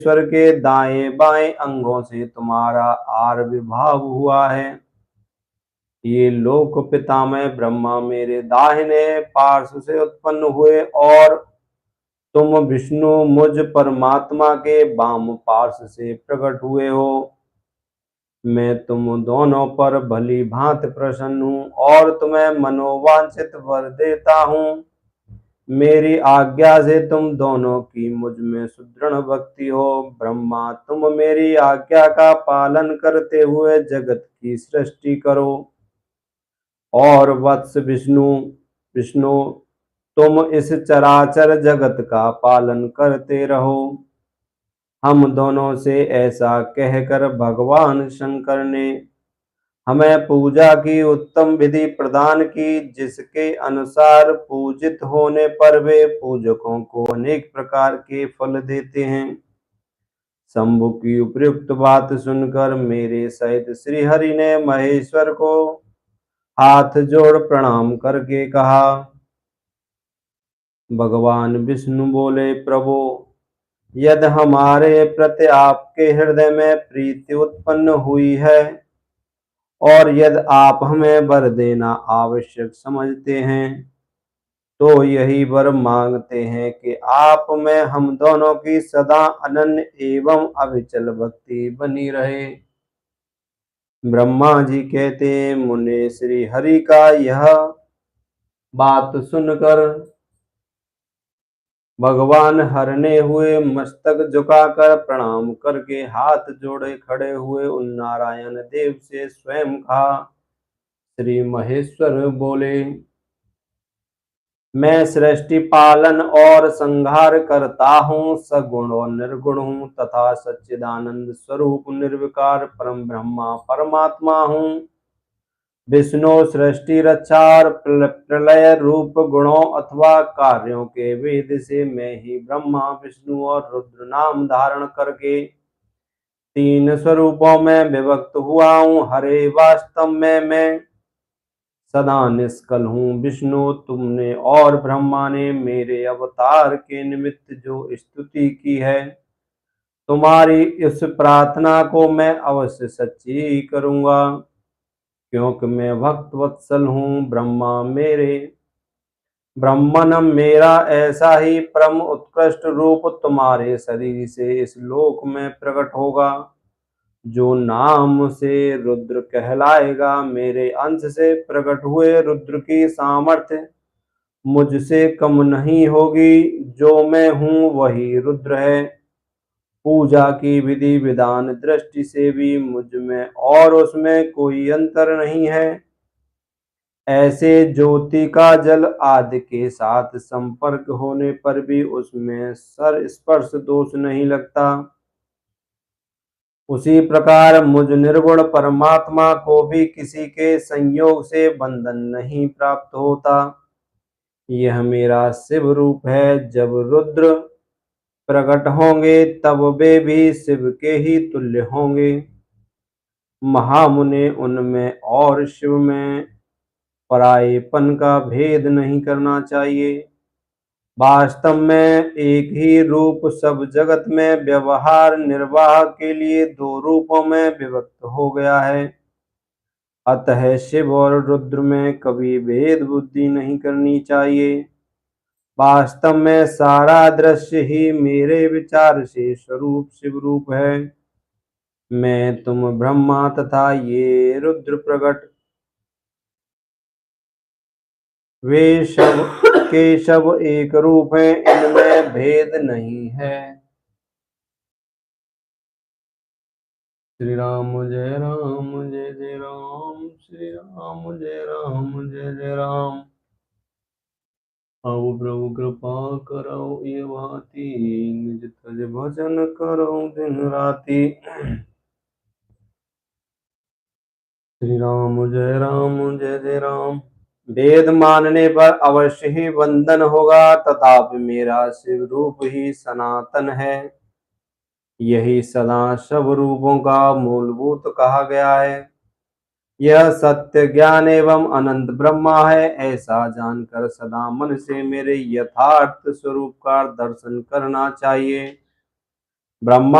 ईश्वर के दाएं बाएं अंगों से तुम्हारा आविर्भाव हुआ है। ये लोक पितामह ब्रह्मा मेरे दाहिने पार्श्व से उत्पन्न हुए और तुम विष्णु मुझ परमात्मा के वाम पार्श्व से प्रकट हुए हो। मैं तुम दोनों पर भली भांति प्रसन्न हूँ और तुम्हें मनोवांछित वर देता हूँ। मेरी आज्ञा से तुम दोनों की मुझ में सुदृढ़ भक्ति हो। ब्रह्मा, तुम मेरी आज्ञा का पालन करते हुए जगत की सृष्टि करो और वत्स विष्णु विष्णु तुम इस चराचर जगत का पालन करते रहो। हम दोनों से ऐसा कहकर भगवान शंकर ने हमें पूजा की उत्तम विधि प्रदान की, जिसके अनुसार पूजित होने पर वे पूजकों को अनेक प्रकार के फल देते हैं। शंभु की उपयुक्त बात सुनकर मेरे सहित श्री हरि ने महेश्वर को हाथ जोड़ प्रणाम करके कहा। भगवान विष्णु बोले, प्रभु, यदि हमारे प्रति आपके हृदय में प्रीति उत्पन्न हुई है और यदि आप हमें वर देना आवश्यक समझते हैं, तो यही वर मांगते हैं कि आप में हम दोनों की सदा अनन्य एवं अविचल भक्ति बनी रहे। ब्रह्मा जी कहते, मुने श्री हरि का यह बात सुनकर भगवान हरने हुए मस्तक झुकाकर प्रणाम करके हाथ जोड़े खड़े हुए उन नारायण देव से स्वयं कहा। श्री महेश्वर बोले, मैं सृष्टि पालन और संहार करता हूँ, सगुण और निर्गुण हूँ तथा सच्चिदानंद स्वरूप निर्विकार परम ब्रह्मा परमात्मा हूँ। विष्णु सृष्टि रक्षा और प्रलय रूप गुणों अथवा कार्यों के वेद से मैं ही ब्रह्मा विष्णु और रुद्र नाम धारण करके तीन स्वरूपों में विभक्त हुआ हूँ। हरे, वास्तव में मैं सदा निष्कल हूँ। विष्णु, तुमने और ब्रह्मा ने मेरे अवतार के निमित्त जो स्तुति की है, तुम्हारी इस प्रार्थना को मैं अवश्य सच्ची करूँगा, क्योंकि मैं भक्त वत्सल हूँ। ब्रह्मन मेरा ऐसा ही परम उत्कृष्ट रूप तुम्हारे शरीर से इस लोक में प्रकट होगा, जो नाम से रुद्र कहलाएगा। मेरे अंश से प्रकट हुए रुद्र की सामर्थ्य मुझसे कम नहीं होगी। जो मैं हूँ वही रुद्र है। पूजा की विधि विधान दृष्टि से भी मुझ में और उसमें कोई अंतर नहीं है। ऐसे ज्योति का जल आदि के साथ संपर्क होने पर भी उसमें सर स्पर्श दोष नहीं लगता। उसी प्रकार मुझ निर्गुण परमात्मा को भी किसी के संयोग से बंधन नहीं प्राप्त होता। यह मेरा शिव रूप है। जब रुद्र प्रकट होंगे तब वे भी शिव के ही तुल्य होंगे। महामुने, उनमें और शिव में परायेपन का भेद नहीं करना चाहिए। वास्तव में एक ही रूप सब जगत में व्यवहार निर्वाह के लिए दो रूपों में विभक्त हो गया है। अतः शिव और रुद्र में कभी भेद बुद्धि नहीं करनी चाहिए। वास्तव में सारा दृश्य ही मेरे विचार से स्वरूप शिव रूप है। मैं, तुम, ब्रह्मा तथा ये रुद्र प्रकट वे सब के सब एक रूप हैं, इनमें भेद नहीं है। श्री राम जय राम जय जय राम, श्री राम जय राम जय जय राम। आओ प्रभु कृपा करो ये भांति, निज तज भजन करो दिन राति। श्री राम जय जय राम। वेद मानने पर अवश्य ही बंधन होगा, तथापि मेरा शिव रूप ही सनातन है। यही सदा सब रूपों का मूलभूत कहा गया है। यह सत्य, ज्ञान एवं अनंत ब्रह्मा है। ऐसा जानकर सदा मन से मेरे यथार्थ स्वरूप का दर्शन करना चाहिए। ब्रह्मा